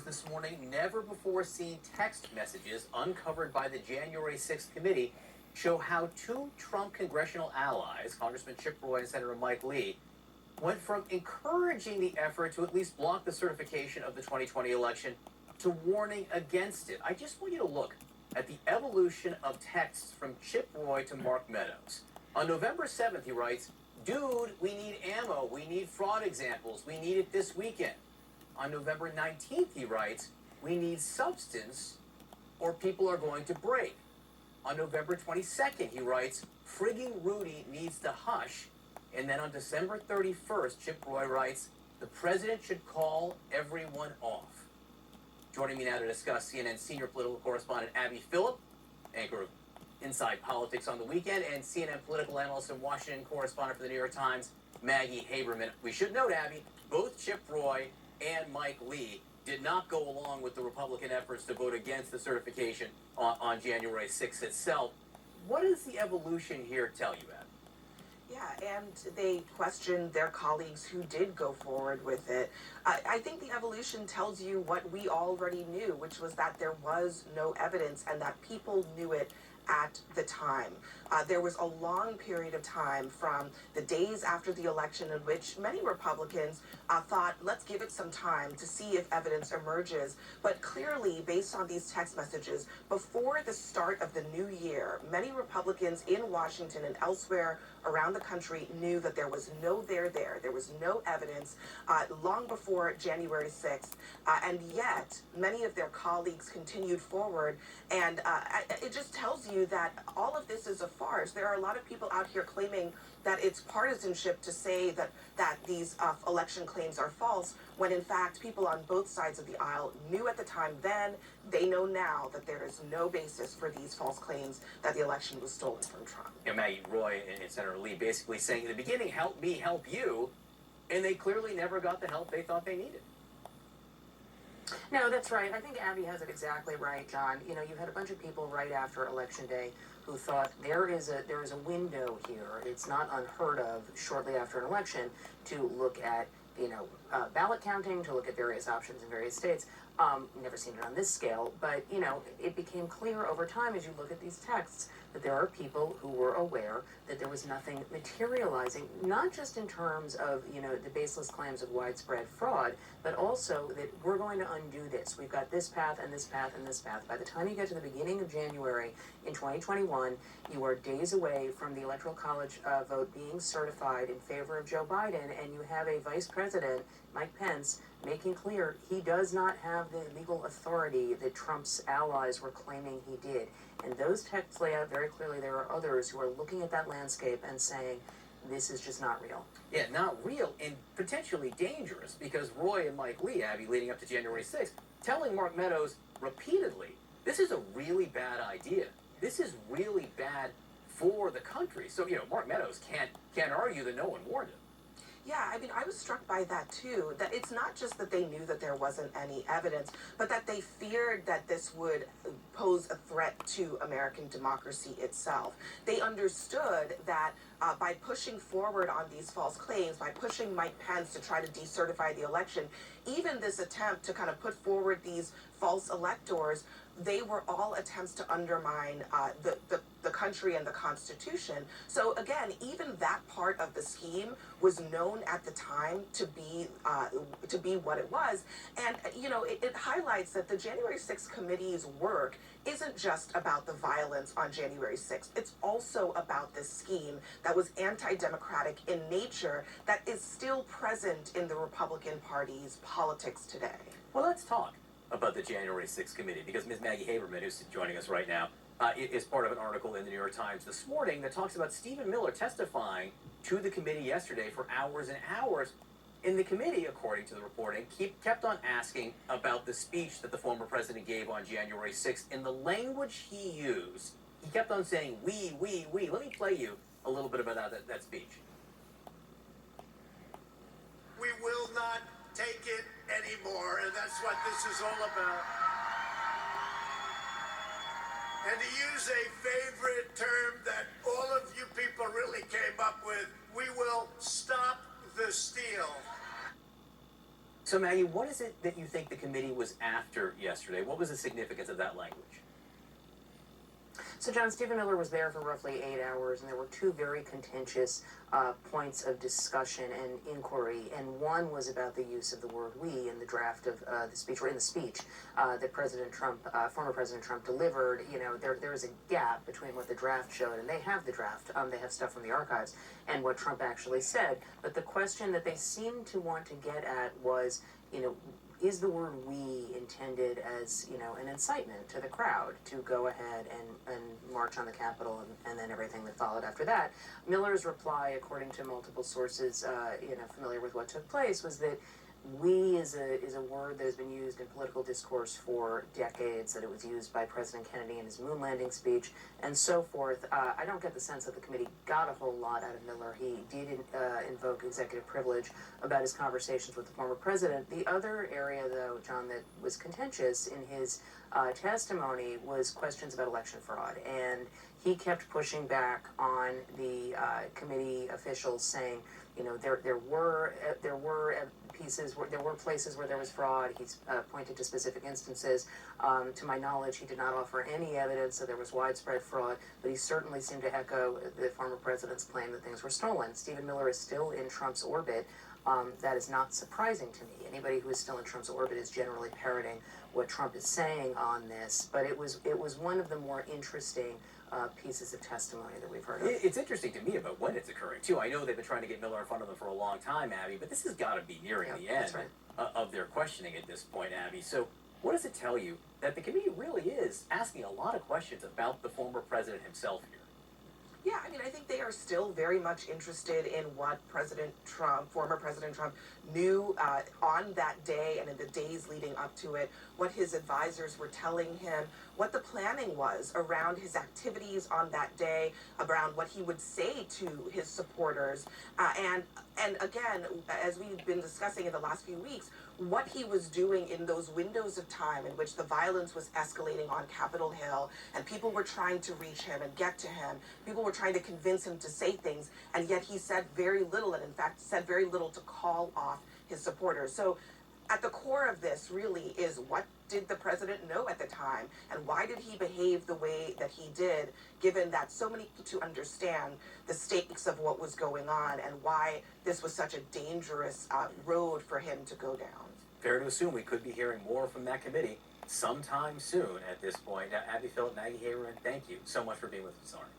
this morning. Never before seen text messages uncovered by the January 6th committee show how two Trump congressional allies, Congressman Chip Roy and Senator Mike Lee, went from encouraging the effort to at least block the certification of the 2020 election to warning against it. I just want you to look at the evolution of texts from Chip Roy to Mark Meadows. On November 7th, he writes, "Dude, we need ammo. We need fraud examples. We need it this weekend." On November 19th, he writes, "We need substance or people are going to break." On November 22nd, he writes, "Frigging Rudy needs to hush." And then on December 31st, Chip Roy writes, "The president should call everyone off." Joining me now to discuss, CNN senior political correspondent Abby Phillip, anchor of Inside Politics on the Weekend, and CNN political analyst and Washington correspondent for the New York Times, Maggie Haberman. We should note, Abby, both Chip Roy and Mike Lee did not go along with the Republican efforts to vote against the certification on January 6th itself. What does the evolution here tell you, Abby? Yeah, and they questioned their colleagues who did go forward with it. I think the evolution tells you what we already knew, which was that there was no evidence and that people knew it at the time. There was a long period of time from the days after the election in which many Republicans thought, let's give it some time to see if evidence emerges. But clearly, based on these text messages, before the start of the new year, many Republicans in Washington and elsewhere around the country knew that there was no there. There was no evidence long before January 6th. And yet, many of their colleagues continued forward. And it just tells you that all of this is a farce. There are a lot of people out here claiming that it's partisanship to say that these election claims are false, when in fact people on both sides of the aisle knew at the time then, they know now that there is no basis for these false claims that the election was stolen from Trump. Maggie, Roy and Senator Lee basically saying in the beginning, help me, help you, and they clearly never got the help they thought they needed. No, that's right. I think Abby has it exactly right, John. You know, you had a bunch of people right after Election Day who thought there is a window here. It's not unheard of shortly after an election to look at, ballot counting, to look at various options in various states. Never seen it on this scale, but, it became clear over time as you look at these texts that there are people who were aware that there was nothing materializing, not just in terms of, the baseless claims of widespread fraud, but also that we're going to undo this. We've got this path and this path and this path. By the time you get to the beginning of January in 2021, you are days away from the Electoral College vote being certified in favor of Joe Biden, and you have a vice president, Mike Pence, making clear he does not have the legal authority that Trump's allies were claiming he did. And those texts lay out very clearly there are others who are looking at that landscape and saying, this is just not real. Yeah, not real and potentially dangerous, because Roy and Mike Lee, Abby, leading up to January 6th, telling Mark Meadows repeatedly, this is a really bad idea. This is really bad for the country. So, Mark Meadows can't argue that no one warned him. Yeah, I was struck by that too, that it's not just that they knew that there wasn't any evidence, but that they feared that this would pose a threat to American democracy itself. They understood that by pushing forward on these false claims, by pushing Mike Pence to try to decertify the election, even this attempt to kind of put forward these false electors, they were all attempts to undermine the country and the Constitution. So again, even that part of the scheme was known at the time to be what it was. And it highlights that the January 6th committee's work isn't just about the violence on January 6th. It's also about this scheme that was anti-democratic in nature that is still present in the Republican Party's politics today. Well, let's talk about the January 6th committee, because Ms. Maggie Haberman, who's joining us right now, is part of an article in the New York Times this morning that talks about Stephen Miller testifying to the committee yesterday for hours and hours. In the committee, according to the reporting, kept on asking about the speech that the former president gave on January 6th. In the language he used, he kept on saying, we. Let me play you a little bit about that speech. We will not take it anymore, and that's what this is all about. And to use a favorite term that all of you people really came up with, we will stop the steal. So, Maggie, what is it that you think the committee was after yesterday? What was the significance of that language? So, John, Stephen Miller was there for roughly 8 hours, and there were two very contentious points of discussion and inquiry. And one was about the use of the word "we" in the draft of the speech, or in the speech that President Trump, former President Trump, delivered. You know, there is a gap between what the draft showed, and they have the draft. They have stuff from the archives, and what Trump actually said. But the question that they seemed to want to get at was, you know, is the word "we" intended as, you know, an incitement to the crowd to go ahead and march on the Capitol and then everything that followed after that? Miller's reply, according to multiple sources, you know, familiar with what took place, was that "we" is a word that has been used in political discourse for decades, that it was used by President Kennedy in his moon landing speech, and so forth. I don't get the sense that the committee got a whole lot out of Miller. He did invoke executive privilege about his conversations with the former president. The other area, though, John, that was contentious in his testimony was questions about election fraud, and he kept pushing back on the committee officials, saying, you know, there were pieces where there were places where there was fraud. He's pointed to specific instances. To my knowledge, he did not offer any evidence that there was widespread fraud, but he certainly seemed to echo the former president's claim that things were stolen. Stephen Miller is still in Trump's orbit. That is not surprising to me. Anybody who is still in Trump's orbit is generally parroting what Trump is saying on this, but it was one of the more interesting pieces of testimony that we've heard of. It's interesting to me about when it's occurring, too. I know they've been trying to get Miller in front of them for a long time, Abby, but this has got to be nearing the end That's right. of their questioning at this point, Abby. So what does it tell you that the committee really is asking a lot of questions about the former president himself here? Yeah, I mean, I think they are still very much interested in what former President Trump, knew on that day and in the days leading up to it, what his advisors were telling him, what the planning was around his activities on that day, around what he would say to his supporters, and again, as we've been discussing in the last few weeks, what he was doing in those windows of time in which the violence was escalating on Capitol Hill and people were trying to reach him and get to him. People were trying to convince him to say things, and yet he said very little, and in fact said very little to call off his supporters. So at the core of this really is, what did the president know at the time, and why did he behave the way that he did, given that so many people to understand the stakes of what was going on and why this was such a dangerous road for him to go down. Fair to assume we could be hearing more from that committee sometime soon at this point. Abby Phillip, Maggie Haberman, thank you so much for being with us this morning.